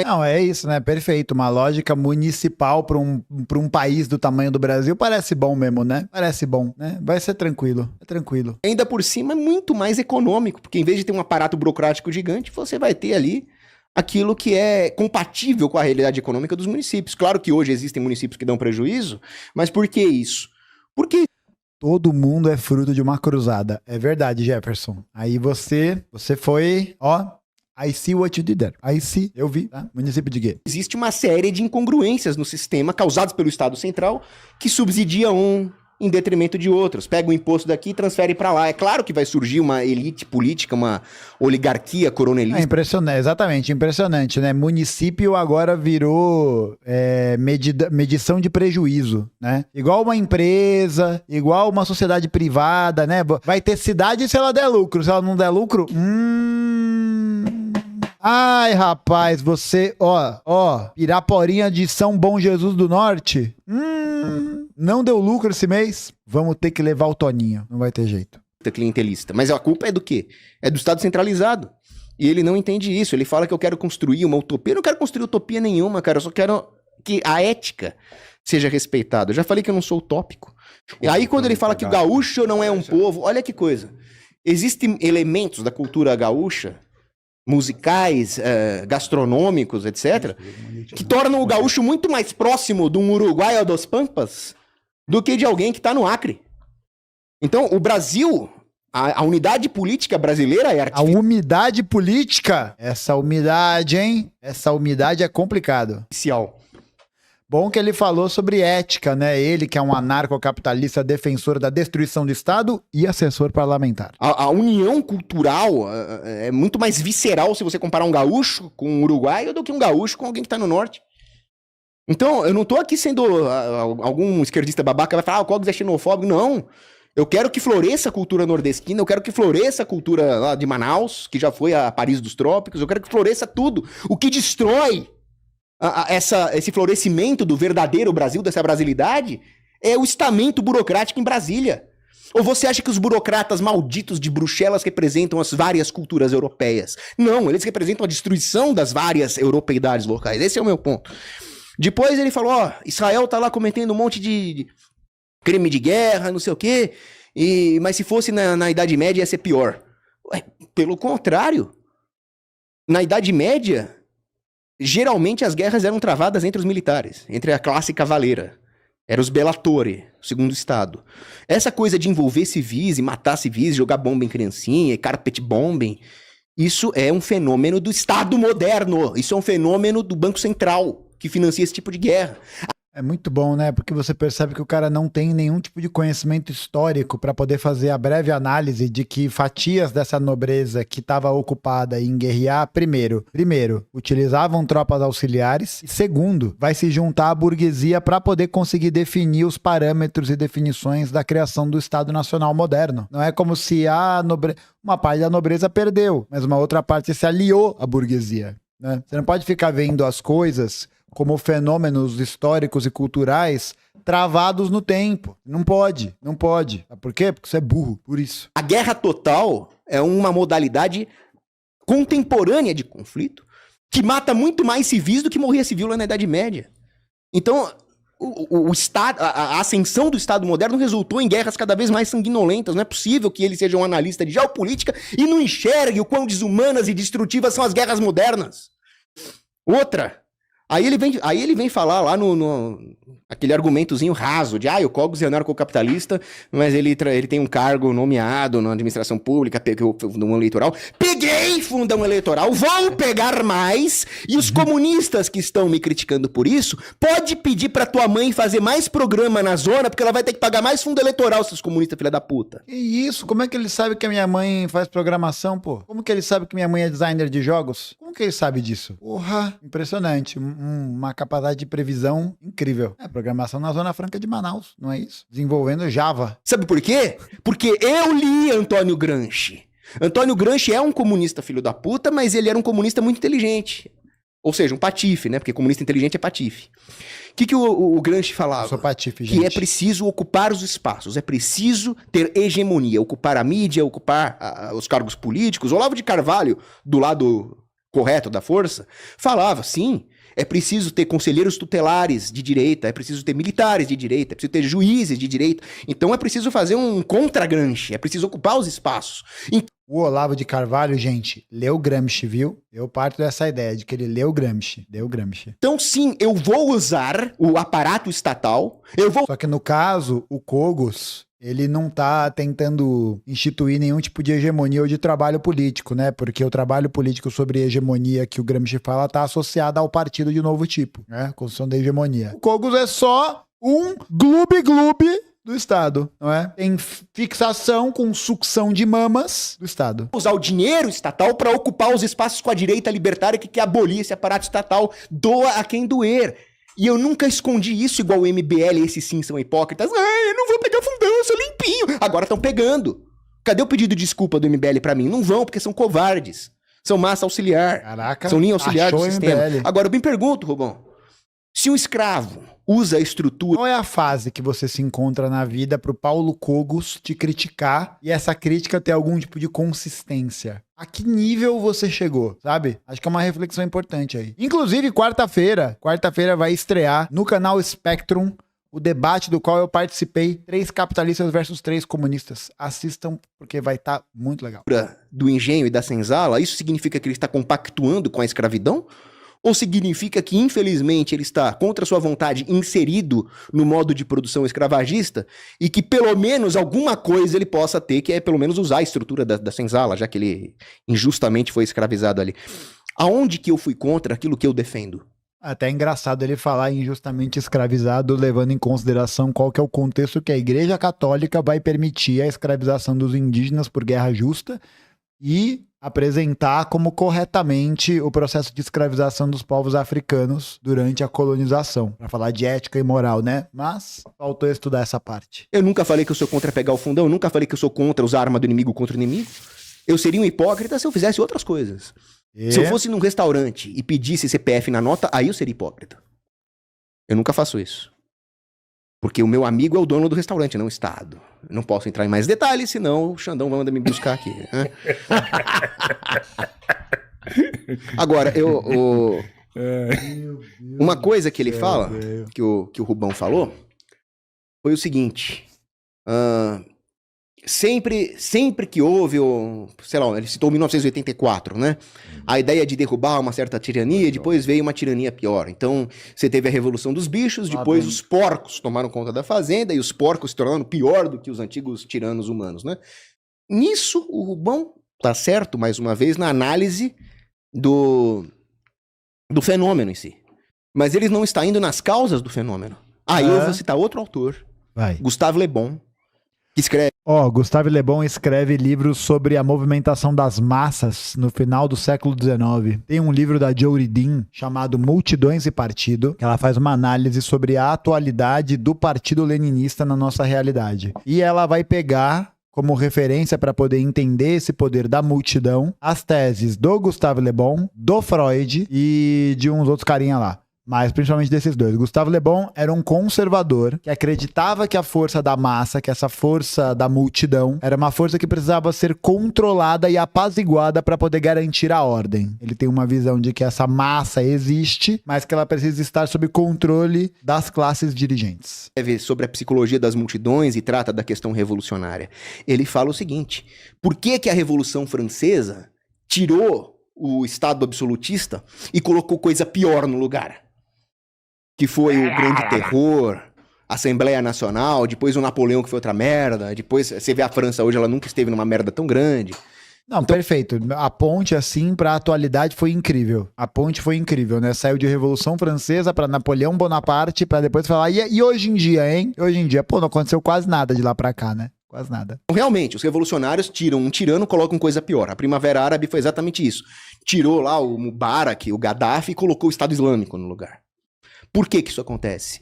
Não, é isso, né? Perfeito. Uma lógica municipal para um país do tamanho do Brasil parece bom mesmo, né? Parece bom, né? Vai ser tranquilo. É tranquilo. Ainda por cima é muito mais econômico, porque em vez de ter um aparato burocrático gigante, você vai ter ali aquilo que é compatível com a realidade econômica dos municípios. Claro que hoje existem municípios que dão prejuízo, mas por que isso? Porque todo mundo é fruto de uma cruzada. É verdade, Jefferson. Aí você foi, I see what you did there. I see, eu vi, tá? Município de quê? existe uma série de incongruências no sistema causadas pelo Estado Central que subsidia um em detrimento de outros. Pega o imposto daqui e transfere para lá. É claro que vai surgir uma elite política, uma oligarquia coronelista. É impressionante, exatamente, impressionante, né? Município agora virou medição de prejuízo, né? Igual uma empresa, igual uma sociedade privada, né? Vai ter cidade se ela der lucro. Se ela não der lucro, ai, rapaz, você, Piraporinha de São Bom Jesus do Norte, não deu lucro esse mês, vamos ter que levar o Toninho, não vai ter jeito. clientelista. Mas a culpa é do quê? É do Estado centralizado. E ele não entende isso. Ele fala que eu quero construir uma utopia. Eu não quero construir utopia nenhuma, cara. Eu só quero que a ética seja respeitada. Eu já falei que eu não sou utópico. E aí, quando ele fala que o gaúcho não é um povo, olha que coisa. Existem elementos da cultura gaúcha, musicais, gastronômicos, etc., que tornam o gaúcho muito mais próximo de um uruguaio dos Pampas do que de alguém que está no Acre. Então, o Brasil, a unidade política brasileira é A umidade política, essa umidade, hein? Essa umidade é complicado. artificial. Bom que ele falou sobre ética, né? Ele que é um anarcocapitalista defensor da destruição do Estado e assessor parlamentar. A união cultural é muito mais visceral se você comparar um gaúcho com um uruguaio do que um gaúcho com alguém que está no norte. Então, eu não tô aqui sendo algum esquerdista babaca vai falar, o Cogos é xenofóbico. Não. Eu quero que floresça a cultura nordestina, eu quero que floresça a cultura lá de Manaus, que já foi a Paris dos Trópicos, eu quero que floresça tudo. O que destrói esse florescimento do verdadeiro Brasil, dessa brasilidade, é o estamento burocrático em Brasília. Ou você acha que os burocratas malditos de Bruxelas representam as várias culturas europeias? Não, eles representam a destruição das várias europeidades locais. Esse é o meu ponto. Depois ele falou, ó, Israel tá lá cometendo um monte de crime de guerra, não sei o quê, mas se fosse na Idade Média ia ser pior. Ué, pelo contrário, na Idade Média, geralmente as guerras eram travadas entre os militares, entre a classe cavaleira. Era os Bellatori, o segundo estado. Essa coisa de envolver civis e matar civis, jogar bomba em criancinha, carpet bombing, isso é um fenômeno do Estado moderno. Isso é um fenômeno do Banco Central, que financia esse tipo de guerra. É muito bom, né? Porque você percebe que o cara não tem nenhum tipo de conhecimento histórico para poder fazer a breve análise de que fatias dessa nobreza que estava ocupada em guerrear, primeiro, utilizavam tropas auxiliares e segundo, vai se juntar à burguesia para poder conseguir definir os parâmetros e definições da criação do Estado Nacional moderno. Não é como se uma parte da nobreza perdeu, mas uma outra parte se aliou à burguesia, né? Você não pode ficar vendo as coisas como fenômenos históricos e culturais travados no tempo. Não pode. Por quê? Porque você é burro, por isso. A guerra total é uma modalidade contemporânea de conflito que mata muito mais civis do que morria civil lá na Idade Média. Então, o Estado, a ascensão do Estado moderno resultou em guerras cada vez mais sanguinolentas. Não é possível que ele seja um analista de geopolítica e não enxergue o quão desumanas e destrutivas são as guerras modernas. Outra... Aí ele vem falar lá aquele argumentozinho raso de o Cogos é anarcocapitalista, mas ele tem um cargo nomeado na administração pública, pegou fundão eleitoral. Peguei fundão eleitoral, vou pegar mais, e os comunistas que estão me criticando por isso, pode pedir pra tua mãe fazer mais programa na zona, porque ela vai ter que pagar mais fundo eleitoral, seus comunistas, filha da puta. Que isso? Como é que ele sabe que a minha mãe faz programação, pô? Como que ele sabe que minha mãe é designer de jogos? Como que ele sabe disso? Porra, impressionante. Uma capacidade de previsão incrível. É, programação na Zona Franca de Manaus, não é isso? Desenvolvendo Java. Sabe por quê? Porque eu li Antônio Gramsci. Antônio Gramsci é um comunista filho da puta, mas ele era um comunista muito inteligente. Ou seja, um patife, né? Porque comunista inteligente é patife. O que o Gramsci falava? Eu sou patife, gente. Que é preciso ocupar os espaços, é preciso ter hegemonia, ocupar a mídia, ocupar os cargos políticos. Olavo de Carvalho, do lado correto da força, falava, sim, é preciso ter conselheiros tutelares de direita, é preciso ter militares de direita, é preciso ter juízes de direita. Então é preciso fazer um contra-Gramsci, é preciso ocupar os espaços. O Olavo de Carvalho, gente, leu Gramsci, viu? Eu parto dessa ideia de que ele leu Gramsci. Então sim, eu vou usar o aparato estatal, Só que no caso, o Cogos, ele não tá tentando instituir nenhum tipo de hegemonia ou de trabalho político, né? Porque o trabalho político sobre hegemonia que o Gramsci fala tá associado ao partido de novo tipo, né? Construção da hegemonia. O Cogos é só um gloob-gloob do Estado, não é? Tem fixação com sucção de mamas do Estado. Usar o dinheiro estatal para ocupar os espaços com a direita libertária que quer abolir esse aparato estatal. Doa a quem doer. E eu nunca escondi isso igual o MBL, esses sim são hipócritas. Eu não vou pegar fundão, eu sou limpinho. Agora estão pegando. Cadê o pedido de desculpa do MBL pra mim? Não vão, porque são covardes. São massa auxiliar. Caraca, são linha auxiliar do achou sistema. MBL. Agora eu me pergunto, Rubão, Se um escravo usa a estrutura... Qual é a fase que você se encontra na vida pro Paulo Cogos te criticar e essa crítica ter algum tipo de consistência? A que nível você chegou, sabe? Acho que é uma reflexão importante aí. Inclusive, quarta-feira vai estrear no canal Spectrum o debate do qual eu participei, 3 capitalistas versus 3 comunistas. Assistam, porque vai estar muito legal. do engenho e da senzala, isso significa que ele está compactuando com a escravidão? Ou significa que, infelizmente, ele está, contra sua vontade, inserido no modo de produção escravagista e que, pelo menos, alguma coisa ele possa ter, que é, pelo menos, usar a estrutura da senzala, já que ele injustamente foi escravizado ali? Aonde que eu fui contra aquilo que eu defendo? Até é engraçado ele falar injustamente escravizado, levando em consideração qual que é o contexto que a Igreja Católica vai permitir a escravização dos indígenas por guerra justa e apresentar como corretamente o processo de escravização dos povos africanos durante a colonização. Para falar de ética e moral, né? Mas faltou estudar essa parte. Eu nunca falei que eu sou contra pegar o fundão, eu nunca falei que eu sou contra usar a arma do inimigo contra o inimigo. Eu seria um hipócrita se eu fizesse outras coisas. Se eu fosse num restaurante e pedisse CPF na nota, aí eu seria hipócrita. Eu nunca faço isso. Porque o meu amigo é o dono do restaurante, não o Estado. Eu não posso entrar em mais detalhes, senão o Xandão vai mandar me buscar aqui. Né? Agora, uma coisa que ele fala, que o Rubão falou, foi o seguinte. Sempre que houve, sei lá, ele citou 1984, né? A ideia de derrubar uma certa tirania, depois veio uma tirania pior. Então, você teve a Revolução dos Bichos, depois os porcos tomaram conta da fazenda e os porcos se tornaram pior do que os antigos tiranos humanos, né? Nisso, o Rubão tá certo, mais uma vez, na análise do fenômeno em si. Mas ele não está indo nas causas do fenômeno. Aí eu vou citar outro autor, Gustave Le Bon, que escreve... Gustave Le Bon escreve livros sobre a movimentação das massas no final do século XIX. Tem um livro da Jodi Dean chamado Multidões e Partido, que ela faz uma análise sobre a atualidade do Partido Leninista na nossa realidade. E ela vai pegar como referência para poder entender esse poder da multidão as teses do Gustave Le Bon, do Freud e de uns outros carinha lá. Mas principalmente desses dois. Gustave Le Bon era um conservador que acreditava que a força da massa, que essa força da multidão, era uma força que precisava ser controlada e apaziguada para poder garantir a ordem. Ele tem uma visão de que essa massa existe, mas que ela precisa estar sob controle das classes dirigentes. Sobre a psicologia das multidões e trata da questão revolucionária. Ele fala o seguinte: por que a Revolução Francesa tirou o Estado absolutista e colocou coisa pior no lugar? Que foi o Grande Terror, a Assembleia Nacional, depois o Napoleão, que foi outra merda, depois você vê a França hoje, ela nunca esteve numa merda tão grande. Não, então... perfeito. A ponte, assim, pra atualidade foi incrível. A ponte foi incrível, né? Saiu de Revolução Francesa pra Napoleão Bonaparte, pra depois falar, e hoje em dia, hein? Hoje em dia, não aconteceu quase nada de lá pra cá, né? Quase nada. Realmente, os revolucionários tiram um tirano, colocam coisa pior. A Primavera Árabe foi exatamente isso. Tirou lá o Mubarak, o Gaddafi, e colocou o Estado Islâmico no lugar. Por que isso acontece?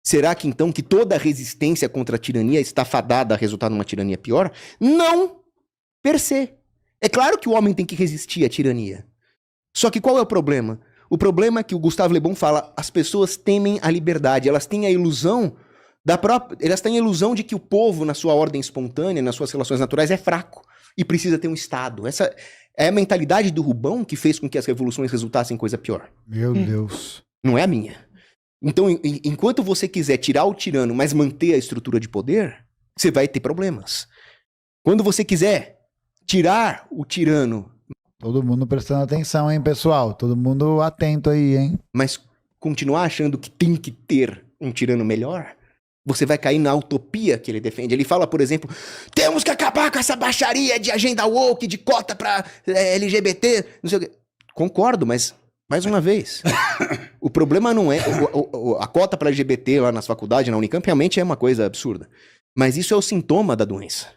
Será que então que toda a resistência contra a tirania está fadada a resultar numa tirania pior? Não, per se. É claro que o homem tem que resistir à tirania. Só que qual é o problema? O problema é que o Gustave Le Bon fala, as pessoas temem a liberdade, elas têm a ilusão elas têm a ilusão de que o povo, na sua ordem espontânea, nas suas relações naturais, é fraco e precisa ter um Estado. Essa é a mentalidade do Rubão que fez com que as revoluções resultassem em coisa pior. Meu Deus. Não é a minha. Então, enquanto você quiser tirar o tirano, mas manter a estrutura de poder, você vai ter problemas. Quando você quiser tirar o tirano... Todo mundo prestando atenção, hein, pessoal? Todo mundo atento aí, hein? Mas continuar achando que tem que ter um tirano melhor, você vai cair na utopia que ele defende. Ele fala, por exemplo, temos que acabar com essa baixaria de agenda woke, de cota pra LGBT, não sei o quê. Concordo, mas... mais uma vez, o problema não é... a cota para LGBT lá nas faculdades, na Unicamp, realmente é uma coisa absurda. Mas isso é o sintoma da doença.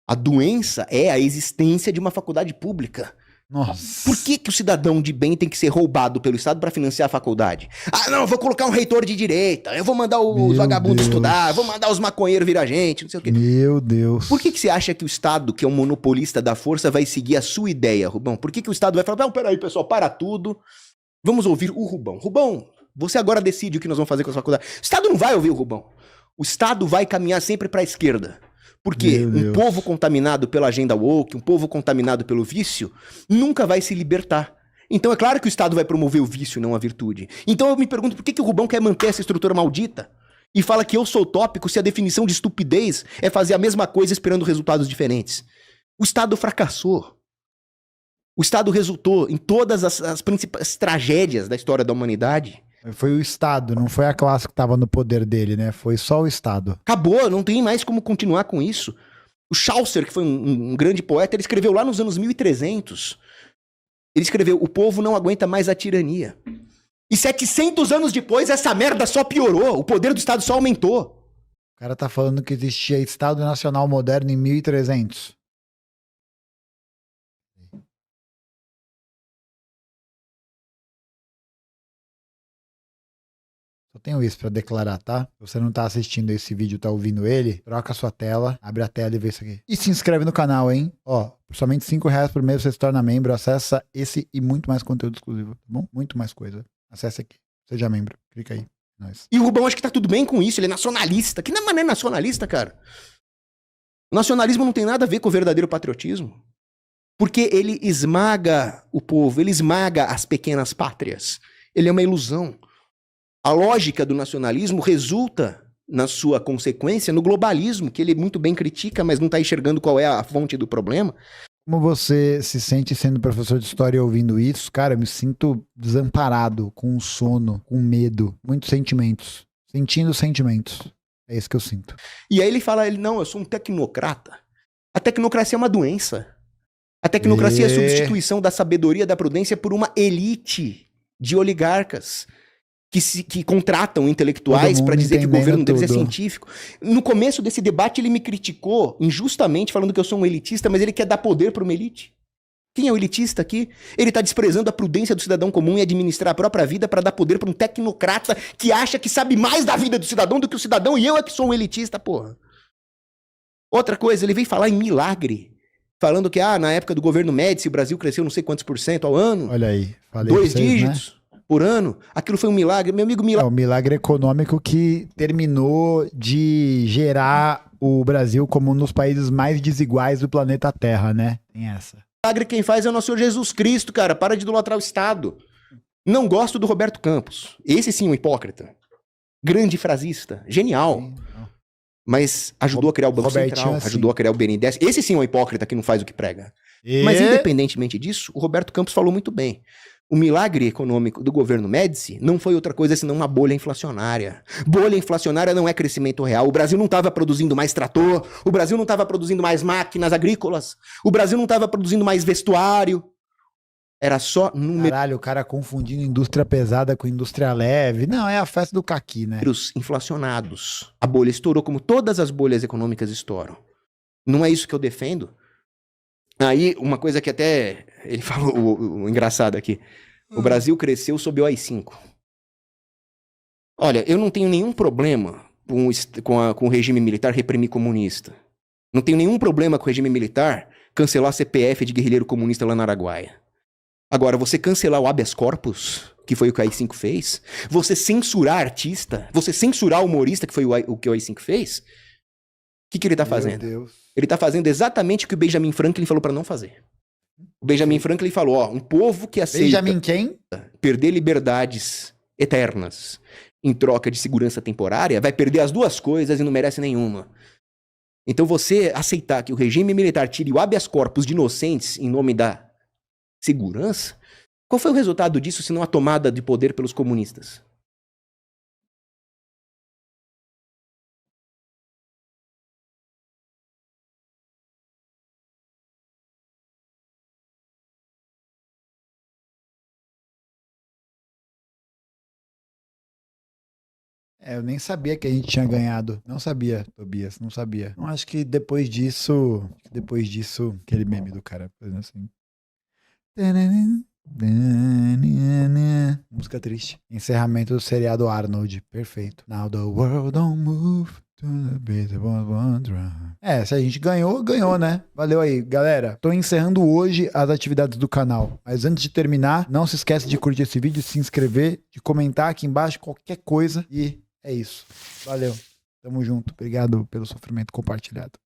A doença é a existência de uma faculdade pública. Nossa. Por que o cidadão de bem tem que ser roubado pelo Estado para financiar a faculdade? Ah, não, eu vou colocar um reitor de direita, eu vou mandar os vagabundos estudar, eu vou mandar os maconheiros virar gente, não sei o quê. Meu Deus. Por que você acha que o Estado, que é um monopolista da força, vai seguir a sua ideia, Rubão? Por que o Estado vai falar, não, peraí, pessoal, para tudo... Vamos ouvir o Rubão. Rubão, Você agora decide o que nós vamos fazer com a faculdade. O Estado não vai ouvir o Rubão. O Estado vai caminhar sempre para a esquerda. Porque Meu um Deus. povo contaminado pela agenda woke, um povo contaminado pelo vício, nunca vai se libertar. Então é claro que o Estado vai promover o vício, não a virtude. Então eu me pergunto por que o Rubão quer manter essa estrutura maldita e fala que eu sou utópico se a definição de estupidez é fazer a mesma coisa esperando resultados diferentes. O Estado fracassou. O Estado resultou em todas as principais tragédias da história da humanidade. Foi o Estado, não foi a classe que tava no poder dele, né? Foi só o Estado. Acabou, não tem mais como continuar com isso. O Chaucer, que foi um grande poeta, ele escreveu lá nos anos 1300. Ele escreveu, o povo não aguenta mais a tirania. E 700 anos depois, essa merda só piorou. O poder do Estado só aumentou. O cara tá falando que existia Estado Nacional Moderno em 1300. Só tenho isso pra declarar, tá? Se você não tá assistindo esse vídeo, tá ouvindo ele, troca a sua tela, abre a tela e vê isso aqui. E se inscreve no canal, hein? Ó, por somente R$5 por mês você se torna membro, acessa esse e muito mais conteúdo exclusivo, tá bom? Muito mais coisa. Acesse aqui, seja membro, clica aí. Nice. E o Rubão acha que tá tudo bem com isso, ele é nacionalista. Que não é nacionalista, cara. O nacionalismo não tem nada a ver com o verdadeiro patriotismo. Porque ele esmaga o povo, ele esmaga as pequenas pátrias. Ele é uma ilusão. A lógica do nacionalismo resulta, na sua consequência, no globalismo, que ele muito bem critica, mas não está enxergando qual é a fonte do problema. Como você se sente sendo professor de história ouvindo isso? Cara, eu me sinto desamparado, com sono, com medo, muitos sentimentos. Sentindo sentimentos. É isso que eu sinto. E aí ele fala, não, eu sou um tecnocrata. A tecnocracia é uma doença. A tecnocracia é a substituição da sabedoria, da prudência por uma elite de oligarcas que contratam intelectuais para dizer que o governo deve ser científico. No começo desse debate ele me criticou injustamente, falando que eu sou um elitista, mas ele quer dar poder para uma elite. Quem é o elitista aqui? Ele está desprezando a prudência do cidadão comum e administrar a própria vida para dar poder para um tecnocrata que acha que sabe mais da vida do cidadão do que o cidadão, e eu é que sou um elitista, porra. Outra coisa, ele veio falar em milagre, falando que na época do governo Médici o Brasil cresceu não sei quantos % ao ano. Olha aí, falei 2 pra vocês, dígitos. Né? Por ano, aquilo foi um milagre. Meu amigo, É o milagre econômico que terminou de gerar o Brasil como um dos países mais desiguais do planeta Terra, né? Tem essa. Milagre quem faz é o nosso Senhor Jesus Cristo, cara. Para de idolatrar o Estado. Não gosto do Roberto Campos. Esse sim, um hipócrita. Grande frasista. Genial. Sim. Mas ajudou a criar o Banco Central. Sim. Ajudou a criar o BNDES. Esse sim é um hipócrita que não faz o que prega. Mas independentemente disso, o Roberto Campos falou muito bem. O milagre econômico do governo Médici não foi outra coisa senão uma bolha inflacionária. Bolha inflacionária não é crescimento real. O Brasil não estava produzindo mais trator, o Brasil não estava produzindo mais máquinas agrícolas, o Brasil não estava produzindo mais vestuário. Era só números Caralho, o cara confundindo indústria pesada com indústria leve. Não, é a festa do caqui, né? inflacionados. A bolha estourou como todas as bolhas econômicas estouram. Não é isso que eu defendo. Aí, uma coisa que até ele falou, o engraçado aqui. O Brasil cresceu sob o AI-5. Olha, eu não tenho nenhum problema com o regime militar reprimir comunista. Não tenho nenhum problema com o regime militar cancelar CPF de guerrilheiro comunista lá na Araguaia. Agora, você cancelar o habeas corpus, que foi o que o AI-5 fez, você censurar artista, você censurar humorista, que foi o que o AI-5 fez, o que ele tá fazendo? Meu Deus. Ele tá fazendo exatamente o que o Benjamin Franklin falou pra não fazer. O Benjamin Franklin falou, um povo que aceita Benjamin quem? perder liberdades eternas em troca de segurança temporária, vai perder as duas coisas e não merece nenhuma. Então você aceitar que o regime militar tire o habeas corpus de inocentes em nome da segurança, qual foi o resultado disso senão a tomada de poder pelos comunistas? Eu nem sabia que a gente tinha ganhado. Não sabia, Tobias, não sabia. Não, acho que depois disso, aquele meme do cara fazendo assim. Música triste. Encerramento do seriado Arnold. Perfeito. Now the world don't move. É, se a gente ganhou, ganhou, né? Valeu aí, galera. Tô encerrando hoje as atividades do canal. Mas antes de terminar, não se esquece de curtir esse vídeo, se inscrever, de comentar aqui embaixo qualquer coisa. E é isso. Valeu. Tamo junto. Obrigado pelo sofrimento compartilhado.